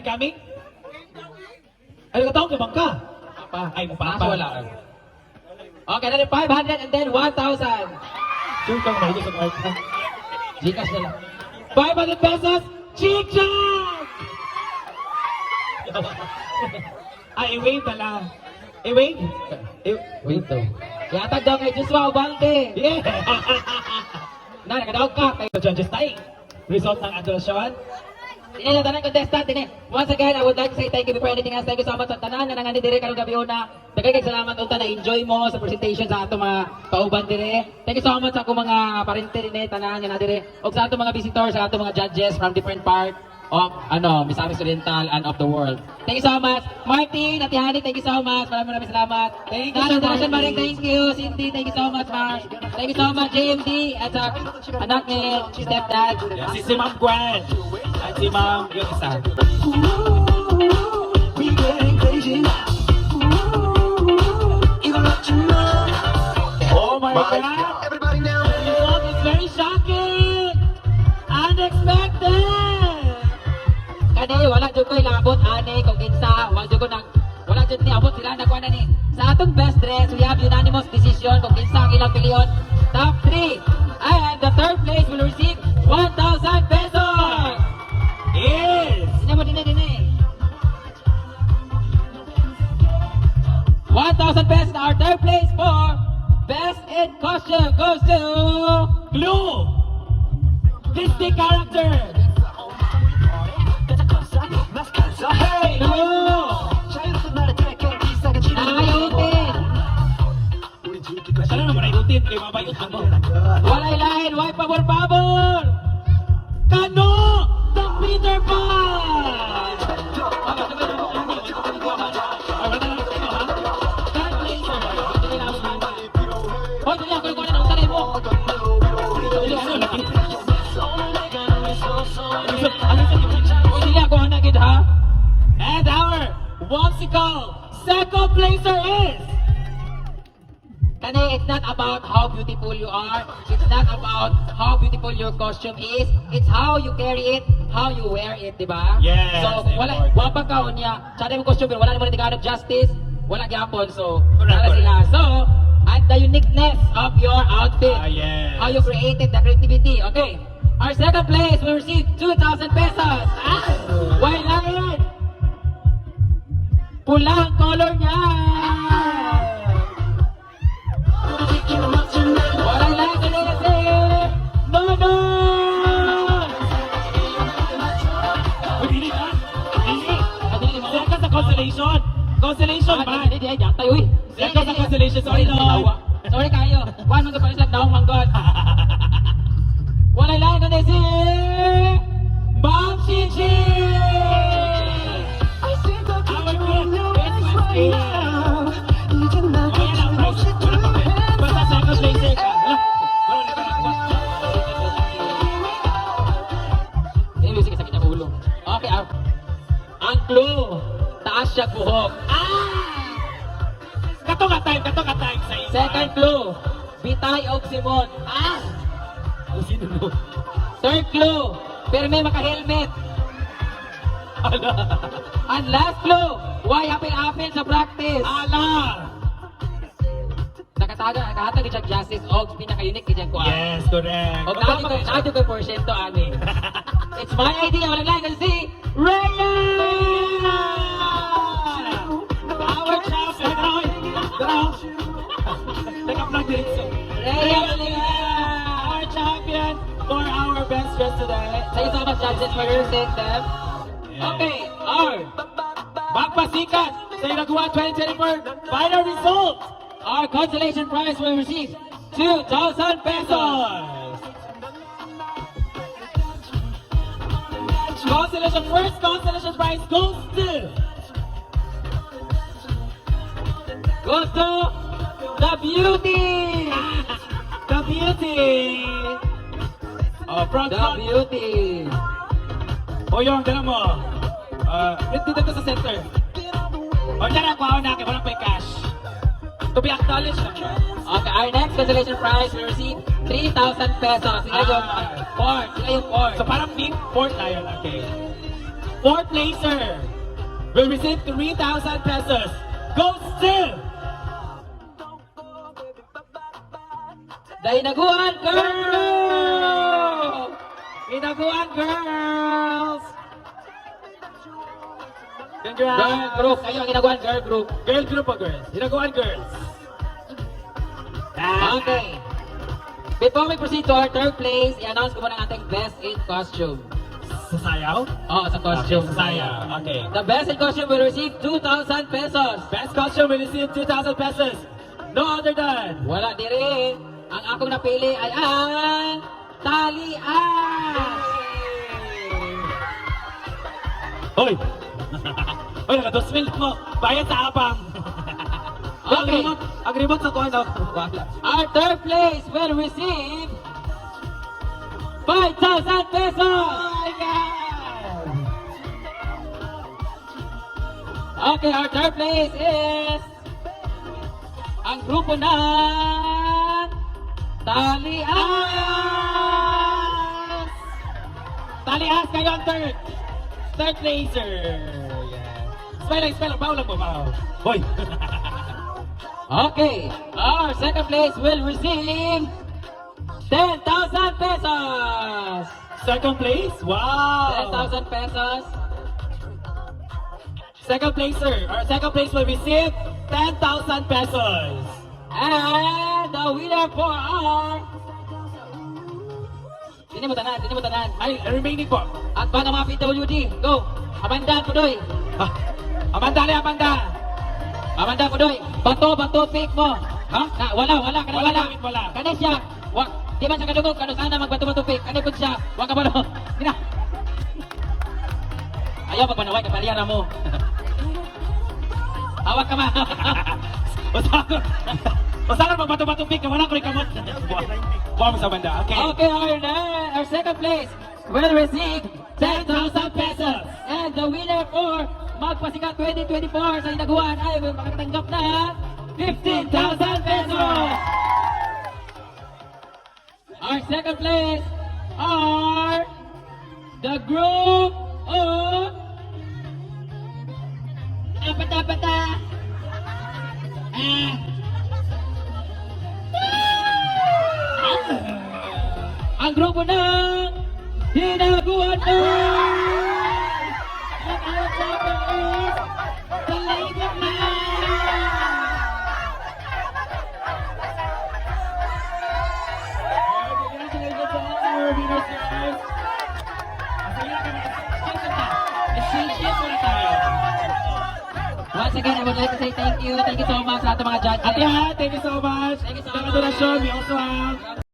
they coming? Ay, katawag ka bang ka? Ay, mapapa. Wala. Okay, then 500 and then 1,000. Sure kang mahilig sa marka. Gcash na lang. 500 pesos, Chick-Chat! Ay, wait na lang. Wait. Wait to. Yatag daw kay Joshua Ubalde. Yeah! Na, nakadawag ka. So, judges tayo. Result ng adulation. Tine na tanan contestant, tine. Once again, I would like to say thank you before anything else. Thank you so much sa tanan na nangani dire karong gabi una. Dagay kay salamat unta na enjoy mo sa presentation sa ato mga kauban dire. Thank you so much sa akong mga parente dire tanan nga na dire. Og sa ato mga visitors, sa ato mga judges from different part of Misamis Oriental and of the world. Thank you so much. Martin, Ate Hani, thank you so much. Maraming salamat. Thank you so much. Maring thank you. Cindy, thank you so much, Mars. Thank you so much, JMD, at sa anak ni stepdad. Si Ma'am Gwen. At si Ma'am yung isa. We getting crazy now. Even let you know. Oh my God! Everybody now. The result is very shocking! Unexpected! Kani wala jud ko ilabot ani kung kinsa wala jud ni abot sila nagkuha na ni sa atong best dress. We have unanimous decision kung kinsa ang ilang piliyon. Top 3 and the third place will receive 1,000 pesos. Yes! Sino mo dinay 1,000 pesos. Our third place for best in costume goes to Clue! Disney character! Hey! Clue! Nakayutin. Sana naman ay rutin kay mabayot mo. Walay lain, why pabor-pabor. Kano! The Peter Pan! Hoy, dali ako ko na ng sanay mo. Hoy, dali ako na gid ha. And our whimsical second placer is... Kani, it's not about how beautiful you are. It's not about how beautiful your costume is. It's how you carry it, how you wear it, di ba? Yes, So, wala important. pa niya. Tsada yung costume, wala naman Tagalog justice. Wala gyapon. So, Correct, wala correct. sila. So, at the uniqueness of your outfit. Yes. How you created the creativity. Okay. Our second place will receive 2,000 pesos. Why lion? Pula ang color niya. Walang lahat na nilasi! No, no! Hindi ka? Hindi. Second sa consolation. Consolation ba? Hindi, yatay, uy. Second sa consolation. Sorry, Lord. Sorry kayo. One mga palisag daong manggot. Walang lahat na nilasi! Ma'am Chichi! Our Christmas Eve. Basta second placer ka. Ini music sakit ang ulo. Okay, ang clue. Taas siya buhok. Kato ka time sa isa. Second clue. Bitay og Simon. Sino mo? Third clue. Pirme maka-helmet. And last clue. Why apil-apil sa practice? Ala! Nakahatag siya justice og pinaka-unique kay ko. Yes, correct. Og naadyo ko porsyento ani. It's my idea. Walang lahat kasi si Ryan! Our champion! Daraw! Nag-upload din so. Ryan! Our champion for our best dress today. Thank you so much, judges, for representing them. Okay, our magpasikat sa Inagua 2024 final result. Our consolation prize will receive 2,000 pesos. First consolation prize goes to the beauty. The beauty. Oh, front The front. beauty. O yung gano'n mo. Dito sa center. O dyan ang kuhaw na, kaya walang pay cash. To be acknowledged naman. Okay, our next consolation prize will receive 3,000 pesos. Sila yung 4. Sila yung 4. So parang team 4 tayo. Okay. fourth placer will receive 3,000 pesos. Goes to The Hinaguan Girls! Hinaguan Girls! Congrats. Girl group. Kayo ang Hinaguan Girl Group. Girl group o girls? Hinaguan girls. Okay. Before we proceed to our third place, i-announce ko muna ang ating best in costume. Sa sayaw? Oo, sa costume. Sa sayaw. Okay. The best in costume will receive 2,000 pesos. Best costume will receive 2,000 pesos. No other than Wala di rin. Ang akong napili ay ang talian. Hoy! Hoy, naka-2,000 mo. Bayad sa apang. Okay. Ang remote sa kuwan. Wala. Our third place will receive 5,000 pesos. Oh my God! Okay, our third place is ang grupo ng Talias. Talias kayo ang third. Third placer. Yeah. Spell lang. Bawal lang mo, bawal. Hoy! Okay, our second place will receive 10,000 pesos. Second place? Wow! 10,000 pesos. Second placer. Our second place will receive 10,000 pesos. And the winner for our... Hindi mo tanan. Ay, remaining po. At ba ng mga PWD? Go! Amanda Pudoy! Ah, Amanda. Amanda Pudoy! Bato, pick mo! Ha? Wala. Wala. Kani siya! Di man siya kadugog, kano sana magbato-bato pick. Kani po siya! Wag ka ba no? Gina! Ayaw magpanaway, kapaliyara mo. Hawak ka ma! Usahan magbato-bato pick. Wala ko rin kamot. Buwan mo sa banda. Okay. Okay, our second place will receive 10,000 pesos. And the winner for Magpasikat 2024 sa Hinaguan ay will makatanggap na 15,000 pesos. Our second place are the group of Apata. Ang grupo ng Hinaguan Girls! At our grupo is the Labor Congratulations to all our winners, guys. Once again, I would like to say thank you so much sa ating mga judges. Ate Ha, thank you so much. Thank you so much. Sa donasyon, we also have